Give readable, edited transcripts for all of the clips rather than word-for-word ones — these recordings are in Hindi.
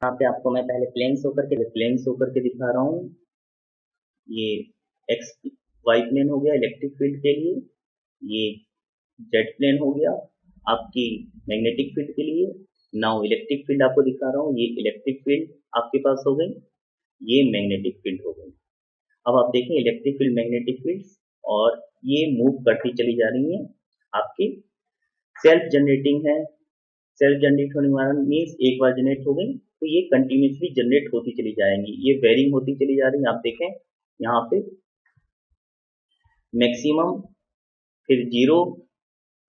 यहाँ पे आपको मैं पहले प्लेन शो करके दिखा रहा हूँ। ये एक्स वाई प्लेन हो गया इलेक्ट्रिक फील्ड के लिए, ये जेड प्लेन हो गया आपकी मैग्नेटिक फील्ड के लिए। नाउ इलेक्ट्रिक फील्ड आपको दिखा रहा हूँ, ये इलेक्ट्रिक फील्ड आपके पास हो गई, ये मैग्नेटिक फील्ड हो गई। अब आप देखें इलेक्ट्रिक फील्ड मैग्नेटिक फील्ड और ये मूव करती चली जा रही है, आपकी सेल्फ जनरेटिंग है। सेल्फ जनरेट होने वाला मीन्स एक बार जनरेट हो गई तो ये कंटिन्यूसली जनरेट होती चली जाएंगी, ये वेरिंग होती चली जा रही है। आप देखें यहाँ पे मैक्सिमम, फिर जीरो,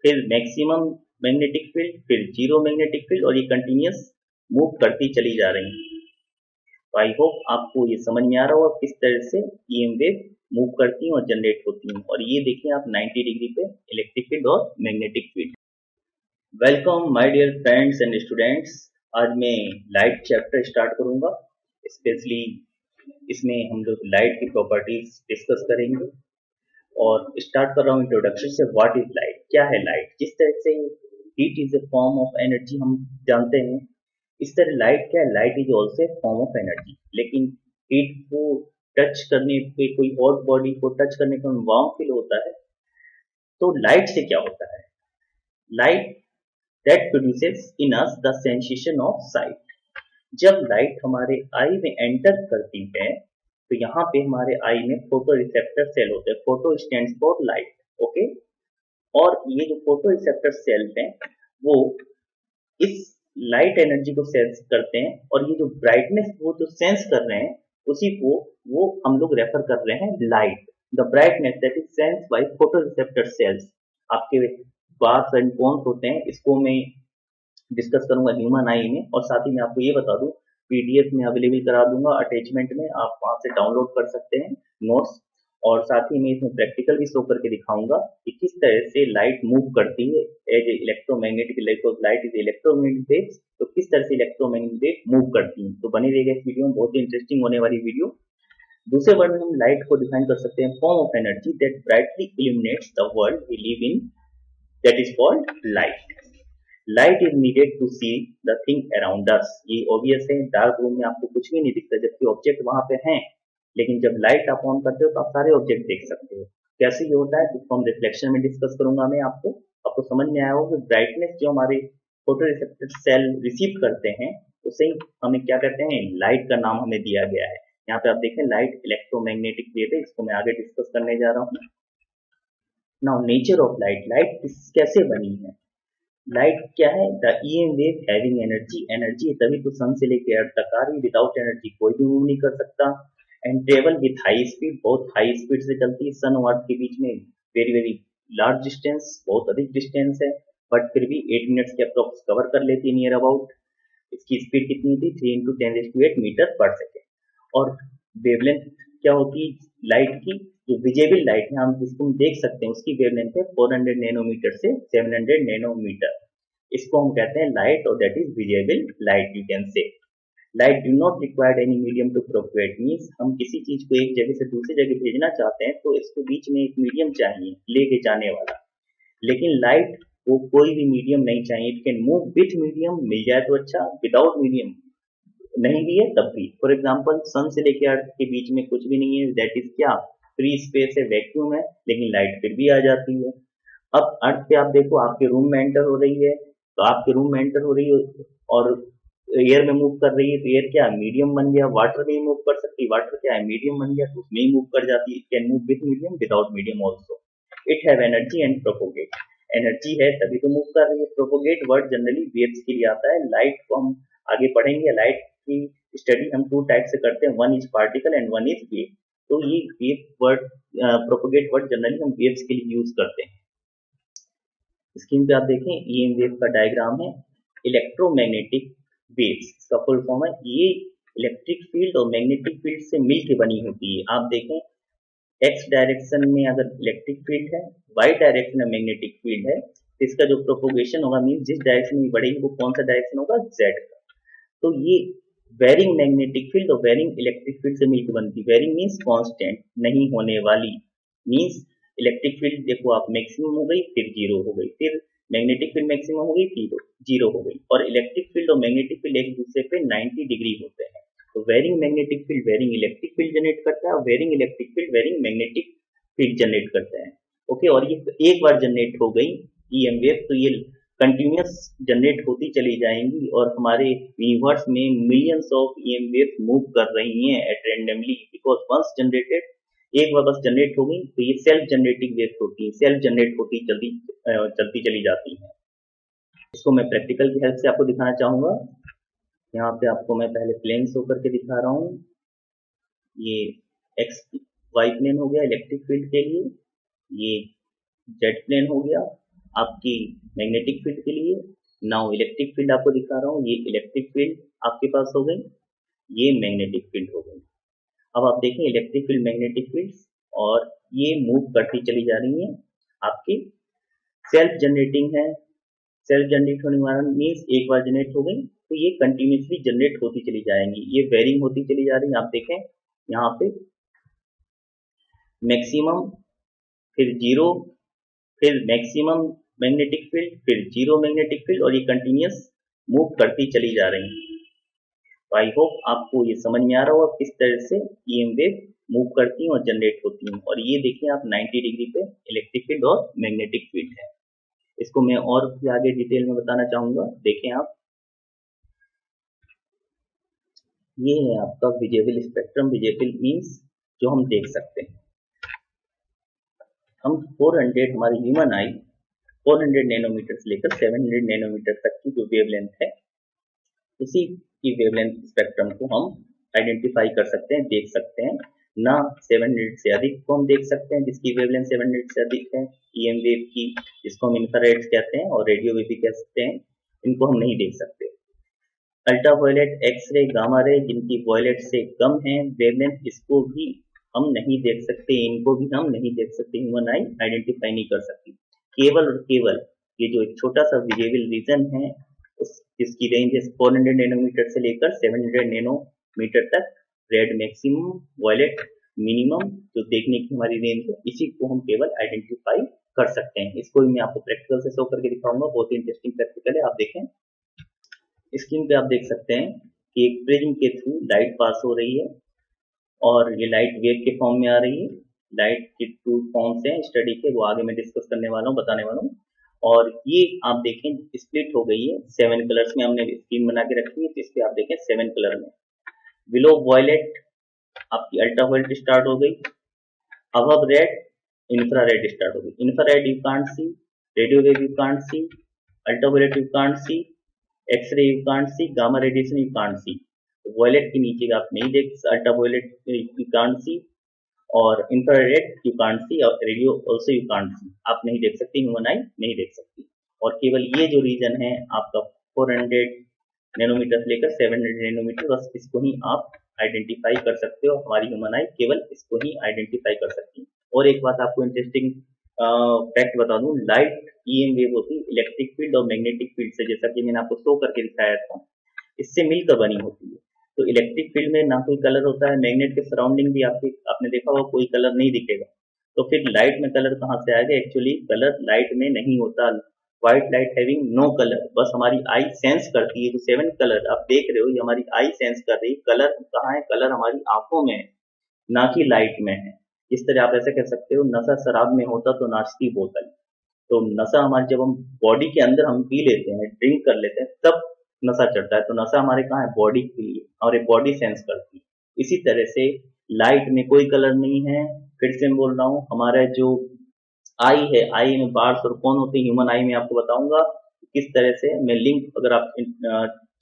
फिर मैक्सिमम मैग्नेटिक फील्ड, फिर जीरो मैग्नेटिक फील्ड, और ये कंटिन्यूस मूव करती चली जा रही है। तो आई होप आपको ये समझ में आ रहा होगा किस तरह से ईएम वेव मूव करती हैं और जनरेट होती हैं। और ये देखिए आप 90 डिग्री पे इलेक्ट्रिक फील्ड और magnetic field. Welcome my dear friends and students. आज मैं लाइट चैप्टर स्टार्ट करूंगा। स्पेशली इसमें हम लोग लाइट की प्रॉपर्टीज डिस्कस करेंगे और स्टार्ट कर रहा हूँ इंट्रोडक्शन से। व्हाट इज लाइट, क्या है लाइट। जिस तरह से heat is a form of energy हम जानते हैं, इस तरह लाइट क्या है, light is also a form of energy. लेकिन हीट को टच करने पे, कोई और बॉडी को टच करने पर वार्म फील होता है। तो लाइट से क्या होता है, light that produces in us the sensation of sight। जब लाइट हमारे आई में एंटर करती है तो यहाँ पे हमारे आई में फोटो रिसेप्टर सेल होते हैं। Photo stands for light, okay. और ये जो फोटो रिसेप्टर सेल्स हैं वो इस लाइट एनर्जी को सेंस करते हैं, और ये जो ब्राइटनेस वो जो सेंस कर रहे हैं उसी को वो हम लोग रेफर कर रहे हैं light. The brightness that is sense by photo receptor cells. आपके बार्स एंड कोन्स होते हैं, इसको मैं डिस्कस करूंगा ह्यूमन आई में। और साथ ही मैं आपको ये बता दूं, पीडीएफ में अवेलेबल करा दूंगा अटैचमेंट में, आप वहां से डाउनलोड कर सकते हैं नोट्स। और साथ ही मैं इसमें प्रैक्टिकल भी शो करके दिखाऊंगा कि किस तरह से लाइट मूव करती है as electromagnetic. Light is electromagnetic waves, तो किस तरह से इलेक्ट्रोमैग्नेटिक वेव मूव करती है। तो बने रहेगा इस वीडियो में, बहुत ही इंटरेस्टिंग होने वाली वीडियो। दूसरे वर्ड में हम लाइट को डिफाइन कर सकते हैं, form of energy that brightly illuminates the world we live in, that is called light. Light is needed to see the thing around us. ये ऑब्वियस है, डार्क रूम में आपको कुछ भी नहीं दिखता जबकि ऑब्जेक्ट वहां पे हैं। लेकिन जब लाइट आप ऑन करते हो तो आप सारे ऑब्जेक्ट देख सकते हो। कैसे ये होता है इसको हम रिफ्लेक्शन में डिस्कस करूंगा मैं आपको। आपको समझ में आया होगा कि ब्राइटनेस जो हमारे फोटो रिसेप्टर सेल रिसीव करते हैं उसे ही हमें क्या कहते हैं, लाइट का नाम हमें दिया गया है। यहाँ पे आप देखें लाइट इलेक्ट्रोमैग्नेटिक वेव है, इसको मैं आगे डिस्कस करने जा रहा हूँ। Now nature of light, light कैसे बनी है। लाइट क्या है, the EM wave having energy. Energy तभी तो सन से लेकर अर्थ तक आ रही, विदाउट एनर्जी कोई भी मूव नहीं कर सकता। And travel with high speed, बहुत हाई स्पीड से चलती है। सन और अर्थ के बीच में वेरी वेरी लार्ज डिस्टेंस, बहुत अधिक डिस्टेंस है, बट फिर भी 8 मिनट्स के अप्रोक्स कवर कर लेती है नियर अबाउट। इसकी स्पीड कितनी थी, 3 × 10⁸ मीटर पर सेकेंड। और वेवलेंथ क्या होती है लाइट की, जो विजिबल लाइट है हम जिसको हम देख सकते हैं उसकी वेवलेंथ है 400 नैनोमीटर से 700 नैनोमीटर। इसको हम कहते हैं लाइट, और that is visible light you can say. Light do not required any medium to propagate, means हम किसी चीज को एक जगह से दूसरी जगह भेजना चाहते हैं तो इसको बीच में एक मीडियम चाहिए लेके जाने वाला। लेकिन लाइट को कोई भी मीडियम नहीं चाहिए। It can move with medium, मिल जाए तो अच्छा, विदाउट मीडियम नहीं भी है तब भी। फॉर एग्जाम्पल सन से लेकर अर्थ के बीच में कुछ भी नहीं है, दैट इज क्या, फ्री स्पेस है, वैक्यूम है, लेकिन लाइट फिर भी आ जाती है। अब अर्थ पे आप देखो, आपके रूम में एंटर हो रही है तो आपके रूम में एंटर हो रही है और एयर में मूव कर रही है, तो एयर क्या मीडियम बन गया। वाटर नहीं मूव कर सकती, वाटर क्या है मीडियम बन गया, तो उसमें ही मूव कर जाती है। Can move with medium, without medium also. It have energy and propagate, energy है तभी तो मूव कर रही है। प्रोपोगेट वर्ड जनरली वेव्स के लिए आता है। लाइट को हम आगे पढ़ेंगे, लाइट की स्टडी हम 2 टाइप से करते हैं, one is particle and one is wave. तो ये wave word, propagate word generally हम वेव्स के लिए यूज करते हैं। स्क्रीन पे आप देखें ईएम वेव का डायग्राम है, इलेक्ट्रोमैग्नेटिक वेव्स इसका फुल फॉर्म है। ये इलेक्ट्रिक फील्ड और मैग्नेटिक फील्ड से मिलकर बनी होती है। आप देखें एक्स डायरेक्शन में अगर इलेक्ट्रिक फील्ड है, वाई डायरेक्शन में मैग्नेटिक फील्ड है, तो इसका जो प्रोपोगेशन होगा, मीन जिस डायरेक्शन में बढ़ेगी वो कौन सा डायरेक्शन होगा, जेड का। तो ये वेरिंग मैग्नेटिक फील्ड और वेरिंग इलेक्ट्रिक फील्ड से मिलकर बनती। वेरिंग मीन्स कांस्टेंट, नहीं होने वाली। मीन्स इलेक्ट्रिक फील्ड देखो आप मैक्सिमम हो गई, फिर जीरो हो गई, फिर मैग्नेटिक फील्ड मैक्सिमम हो गई, जीरो हो गई। और इलेक्ट्रिक फील्ड और मैग्नेटिक फील्ड एक दूसरे पे 90 डिग्री होते हैं। तो varying magnetic field varying electric field generate करता है और varying electric field varying magnetic field generate करता है। ओके, और ये एक बार जनरेट हो गई ईएम वेव तो ये कंटिन्यूस जनरेट होती चली जाएंगी और हमारे यूनिवर्स में millions of EM waves move कर रही हैं at randomly, because once generated, एक बार बस जनरेट हो गई तो ये सेल्फ जनरेटिंग वेव्स होती है, सेल्फ जनरेट होती चलती चली जाती हैं। इसको मैं प्रैक्टिकल की हेल्प से आपको दिखाना चाहूंगा। यहाँ पे आपको मैं पहले प्लेन शो करके दिखा रहा हूँ। ये एक्स वाई प्लेन हो गया इलेक्ट्रिक फील्ड के लिए, ये जेड प्लेन हो गया आपकी मैग्नेटिक फील्ड के लिए। नाउ इलेक्ट्रिक फील्ड आपको दिखा रहा हूँ, ये इलेक्ट्रिक फील्ड आपके पास हो गई, ये मैग्नेटिक फील्ड हो गई। अब आप देखें इलेक्ट्रिक फील्ड मैग्नेटिक फील्ड और ये मूव करती चली जा रही है, आपकी सेल्फ जनरेटिंग है। सेल्फ जनरेट होने वाला मीन्स एक बार जनरेट हो गई तो ये कंटिन्यूसली जनरेट होती चली जाएंगी, ये वेरिंग होती चली जा रही है। आप देखें यहाँ पे मैक्सिमम, फिर जीरो, फिर मैक्सिमम मैग्नेटिक फील्ड, फिर जीरो मैग्नेटिक फील्ड, और ये कंटिन्यूस मूव करती चली जा रही है। तो आई होप आपको ये समझ में आ रहा होगा किस तरह से ईएम वेव मूव करती हैं और जनरेट होती हैं। और ये देखिए आप 90 डिग्री पे इलेक्ट्रिक फील्ड और मैग्नेटिक फील्ड है। इसको मैं और भी आगे डिटेल में बताना चाहूंगा। देखें आप, ये है आपका विजिबल स्पेक्ट्रम। विजिबल मीन्स जो हम देख सकते हैं। हम 400 हमारी ह्यूमन आई 400 नैनोमीटर से लेकर 700 नैनोमीटर तक की जो वेवलेंथ है, उसी की वेवलेंथ स्पेक्ट्रम को हम आइडेंटिफाई कर सकते हैं, देख सकते हैं। ना 700 से अधिक को हम देख सकते हैं जिसकी वेवलेंथ 700 से अधिक है ईएम वेव की, जिसको हम इंफ्रारेड कहते हैं और रेडियो वेव भी कह सकते हैं, इनको हम नहीं देख सकते। अल्ट्रावायलेट, एक्सरे, गामा रे जिनकी वायलेट से कम है वेवलेंथ, इसको भी हम नहीं देख सकते, इनको भी हम नहीं देख सकते, ह्यूमन आई आइडेंटिफाई नहीं कर सकती। केवल और केवल ये जो एक छोटा सा विजिबल रीजन है जिसकी रेंज है 400 नैनोमीटर से लेकर 700 नैनोमीटर तक, रेड मैक्सिमम, वायलेट मिनिमम, जो देखने की हमारी रेंज है, इसी को हम केवल आइडेंटिफाई कर सकते हैं। इसको भी मैं आपको प्रैक्टिकल से शो करके दिखाऊंगा, बहुत ही इंटरेस्टिंग प्रैक्टिकल है। आप देखें स्क्रीन पे, आप देख सकते हैं कि एक प्रिज्म के थ्रू लाइट पास हो रही है और ये लाइट वेव के फॉर्म में आ रही है। लाइट के 2 फॉर्म्स हैं स्टडी के, वो आगे मैं डिस्कस करने वाला हूँ, बताने वाला हूँ। और ये आप देखें स्प्लिट हो गई है 7 कलर्स में, हमने स्क्रीन बना के रखी है, इस पे आप देखें 7 कलर में। बिलो वायलेट आपकी अल्ट्रावायलेट स्टार्ट हो गई, अबव रेड इंफ्रारेड स्टार्ट हो गई। Infrared you can't see, radio wave you can't see, ultraviolet you can't see, x-ray you can't see, gamma radiation you can't see. Violet के नीचे आप नहीं देख, अल्ट्रावायलेट यू कांट सी, और इंफ्रारेड यू कांट सी, और रेडियो ऑल्सो यू कांट सी, आप नहीं देख सकती, ह्यूमन आई नहीं देख सकती। और केवल ये जो रीजन है आपका 400 नैनोमीटर से लेकर 700 नैनोमीटर, बस इसको ही आप आइडेंटिफाई कर सकते हो, हमारी ह्यूमन आई केवल इसको ही आइडेंटिफाई कर सकती है। और एक बात आपको इंटरेस्टिंग फैक्ट बता दूं, लाइट ईएम वेव होती है इलेक्ट्रिक फील्ड और मैग्नेटिक फील्ड से, जैसा कि मैंने आपको शो करके दिखाया था, इससे मिलकर बनी होती है। तो इलेक्ट्रिक फील्ड में ना कोई कलर होता है, मैग्नेट के सराउंडिंग भी आपने देखा होगा कोई कलर नहीं दिखेगा, तो फिर लाइट में कलर कहाँ से आएगा? एक्चुअली कलर लाइट में नहीं होता। White light having no colour, बस हमारी आई सेंस करती है। जो 7 कलर आप देख रहे हो ये हमारी आई सेंस कर रही है। कलर कहाँ है? कलर हमारी आंखों में है, ना कि लाइट में है। इस तरह आप ऐसे कह सकते हो नशा शराब में होता तो नाचती बोतल। तो नशा हमारे, जब हम बॉडी के अंदर हम पी लेते हैं, ड्रिंक कर लेते हैं, तब नशा चढ़ता है। तो नशा हमारे कहाँ है? बॉडी के लिए, और ये बॉडी सेंस करती है। इसी तरह से लाइट में कोई कलर नहीं है। फिर से मैं बोल रहा हूँ, हमारा जो आई है, आई में बार्स और कौन होते हैं ह्यूमन आई में, आपको बताऊंगा किस तरह से। मैं लिंक, अगर आप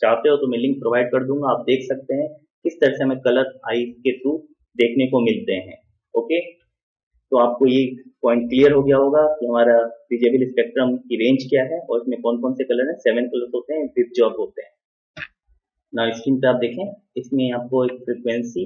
चाहते हो तो मैं लिंक प्रोवाइड कर दूंगा, आप देख सकते हैं किस तरह से हमें कलर आई के थ्रू देखने को मिलते हैं। ओके, तो आपको ये पॉइंट क्लियर हो गया होगा कि हमारा विजिबल स्पेक्ट्रम की रेंज क्या है और इसमें कौन कौन से कलर हैं। 7 कलर होते हैं विद जॉब होते हैं। ना स्क्रीन पे आप देखें, इसमें आपको एक फ्रीक्वेंसी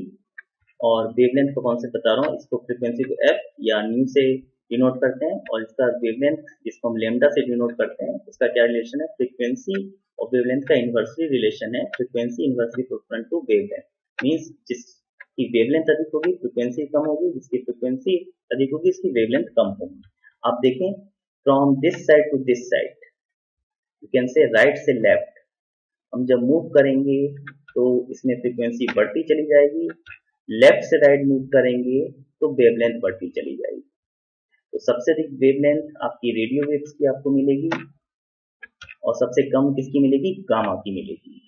और वेवलेंथ का कॉन्सेप्ट बता रहा हूँ। इसको फ्रीक्वेंसी को एफ या न्यू से डिनोट करते हैं, और इसका वेवलेंथ जिसको हम लेमडा से डिनोट करते हैं, इसका क्या रिलेशन है? फ्रीक्वेंसी और वेवलेंथ का इन्वर्सली रिलेशन है। Frequency inversely proportional to wavelength, means जिसकी वेवलेंथ अधिक होगी फ्रीक्वेंसी कम होगी, जिसकी फ्रीक्वेंसी अधिक होगी इसकी वेवलेंथ कम होगी। आप देखें from this side to this side, you can say right से लेफ्ट। हम जब मूव करेंगे तो इसमें फ्रीक्वेंसी बढ़ती चली जाएगी, लेफ्ट से राइट मूव करेंगे तो वेवलेंथ बढ़ती चली जाएगी। तो सबसे अधिक वेवलेंथ आपकी रेडियो वेव्स की आपको मिलेगी और सबसे कम किसकी मिलेगी, गामा की मिलेगी।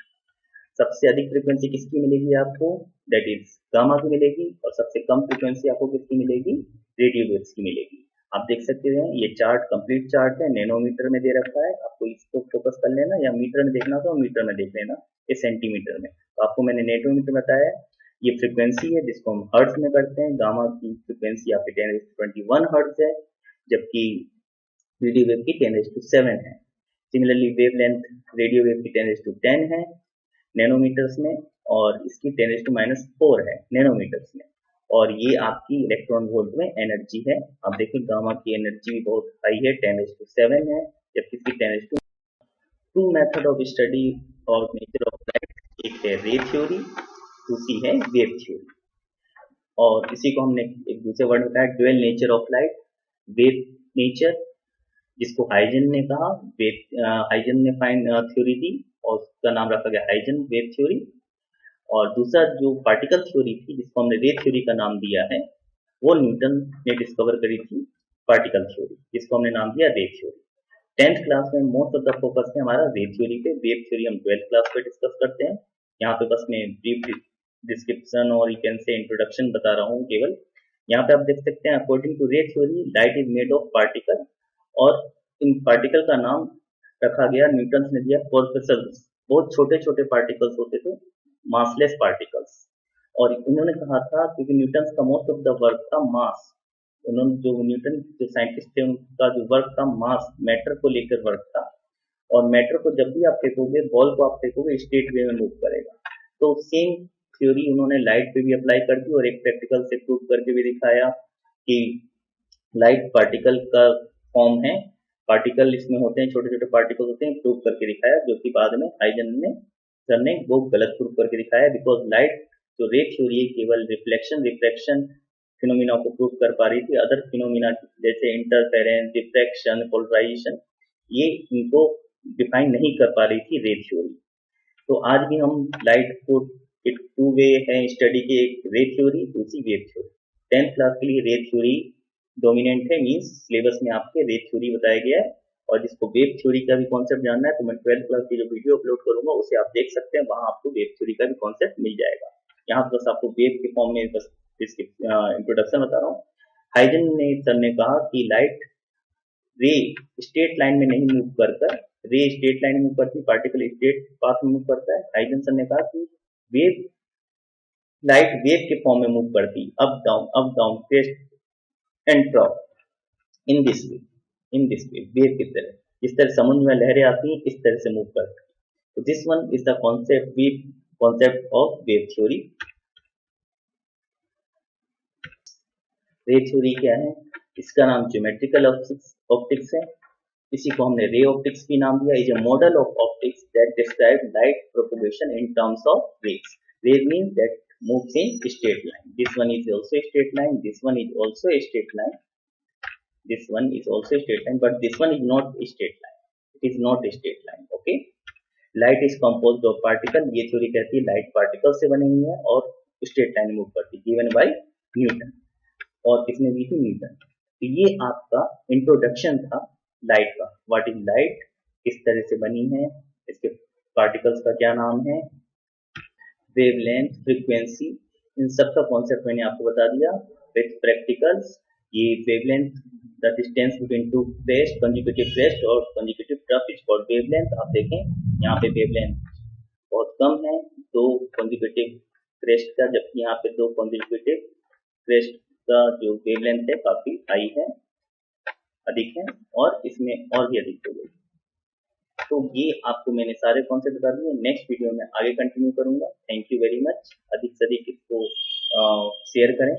सबसे अधिक फ्रीक्वेंसी किसकी मिलेगी आपको, दैट इज गामा की मिलेगी, और सबसे कम फ्रीक्वेंसी आपको किसकी मिलेगी, रेडियो वेव्स की मिलेगी। आप देख सकते हैं ये चार्ट कंप्लीट चार्ट है, नैनोमीटर में दे रखा है, आपको इसको फोकस कर लेना, या मीटर में देखना तो मीटर में देख लेना, ये सेंटीमीटर में। तो आपको मैंने नैनोमीटर बताया, ये फ्रीक्वेंसी है जिसको हम हर्ट्ज में करते हैं। गामा की फ्रीक्वेंसी आपकी 10⁻21 हर्ट्ज है, जबकि रेडियो वेव की 10⁻7 है। सिमिलरली वेवलेंथ रेडियो वेव की 10⁻10 है नैनोमीटर्स में, और इसकी 10⁻⁻4 है नैनोमीटर्स में। और ये आपकी इलेक्ट्रॉन वोल्ट में एनर्जी है। आप देखिए गामा की एनर्जी बहुत हाई है, 10⁻7 है, जबकि इसकी 10⁻2 मेथड ऑफ स्टडी और नेचर ऑफ लाइट, एक है रे थ्योरी, दूसरी है वेव थ्योरी। और इसी को हमने एक दूसरे वर्ड में कहा dual nature of light, wave nature, जिसको हाइजन ने कहा, हाइजन ने फाइन थ्योरी दी और उसका नाम रखा गया हाइजन वेव थ्योरी। और दूसरा जो पार्टिकल थ्योरी थी जिसको हमने रे थ्योरी का नाम दिया है, वो न्यूटन ने डिस्कवर करी थी पार्टिकल थ्योरी, जिसको हमने नाम दिया रे थ्योरी। 10th क्लास में मोस्ट ऑफ द फोकस है हमारा रे थ्योरी पे, वेव थ्योरी हम 12th क्लास पे डिस्कस करते हैं। यहाँ पे बस मैं ब्रीफ डिस्क्रिप्शन और यू कैन से इंट्रोडक्शन बता रहा हूँ केवल। यहाँ पे आप देख सकते हैं अकॉर्डिंग टू रे theory light is made of particle, और इन पार्टिकल का नाम रखा गया, न्यूटन ने दिया कॉर्पसेल्स। बहुत छोटे छोटे पार्टिकल्स होते थे, मासलेस पार्टिकल्स। और उन्होंने कहा था, क्योंकि न्यूटन का मोस्ट ऑफ द वर्क था मास, उन्होंने जो न्यूटन जो साइंटिस्ट थे उनका जो वर्क था मास, मैटर को लेकर वर्क था। और मैटर को जब भी आप फेंकोगे, बॉल को आप फेंकोगे, स्ट्रेट वे में मूव करेगा। तो सेम थ्योरी उन्होंने लाइट पे भी अप्लाई कर दी और एक प्रैक्टिकल से प्रूव करके भी दिखाया कि लाइट पार्टिकल का फॉर्म है, पार्टिकल इसमें होते हैं, छोटे छोटे पार्टिकल होते हैं, प्रूव करके दिखाया, जो कि बाद में हाइजन ने सर ने वो गलत प्रूव करके दिखाया। बिकॉज लाइट जो रे थ्योरी है केवल रिफ्लेक्शन रिफ्रैक्शन फिनोमिना को प्रूव कर पा रही थी, अदर फिनोमिना जैसे इंटरफेरेंस, डिफ्रैक्शन, पोलराइजेशन, ये इनको डिफाइन नहीं कर पा रही थी रे थ्योरी। तो आज भी हम लाइट को एक टू वे है स्टडी के, एक रे थ्योरी, दूसरी वेव थ्योरी। 10th क्लास के लिए रे थ्योरी डोमिनेंट है, मींस सिलेबस में आपके रे थ्योरी बताया गया है। और जिसको वेव थ्योरी का भी कॉन्सेप्ट जानना है तो मैं 12th क्लास की जो वीडियो अपलोड करूंगा उसे आप देख सकते हैं, वहां आपको वेव थ्योरी का भी कॉन्सेप्ट मिल जाएगा। यहाँ बस आपको वेव के फॉर्म में बस इसकी इंट्रोडक्शन बता रहा हूँ। हाइजन ने सर ने कहा कि लाइट रे स्ट्रेट लाइन में नहीं मूव कर रे स्ट्रेट लाइन में मूव करती, पार्टिकल स्ट्रेट पाथ में मूव करता है। हाइजन सर ने कहा कि वेव लाइट वेव के फॉर्म में मूव करती, up down, crest and drop, in this way, wave की तरह, जिस तरह समुद्र में लहरें आती हैं इस तरह से मूव करती है। तो this one is the concept of wave theory. रे थ्योरी क्या है, इसका नाम ज्योमेट्रिकल ऑप्टिक्स है, इसी को हमने रे ऑप्टिक्स भी नाम दिया। Is a model of optics that describe light propagation in terms of rays. Rays means that moves in straight line. This one is also a straight line, this one is also a straight line, this one is also a straight line, but this one is not a straight line, it is not a straight line. Okay, light is composed of particle, ये थ्योरी कहती है लाइट पार्टिकल से बनी हुई है और स्ट्रेट लाइन मूव करती है, गिवन बाय न्यूटन। और किसने दी थी, न्यूटन। तो ये आपका इंट्रोडक्शन था लाइट का, व्हाट इज लाइट, किस तरह से बनी है, इसके पार्टिकल्स का क्या नाम है, वेवलेंथ, फ्रीक्वेंसी, इन सब का कॉन्सेप्ट मैंने आपको बता दिया विथ प्रैक्टिकल्स। ये wavelength the distance between two crest, consecutive crest और consecutive trough is called wavelength. आप देखें यहाँ पे वेवलेंथ बहुत कम है, 2 कंसेक्यूटिव क्रेस्ट का, जबकि यहाँ पे 2 कंसेक्यूटिव क्रेस्ट का जो वेवलेंथ है काफी हाई है, अधिक है, और इसमें और भी अधिक हो गई। तो ये आपको मैंने सारे कॉन्सेप्ट बता दिए, नेक्स्ट वीडियो में आगे कंटिन्यू करूंगा। Thank you very much. अधिक से अधिक इसको शेयर करें।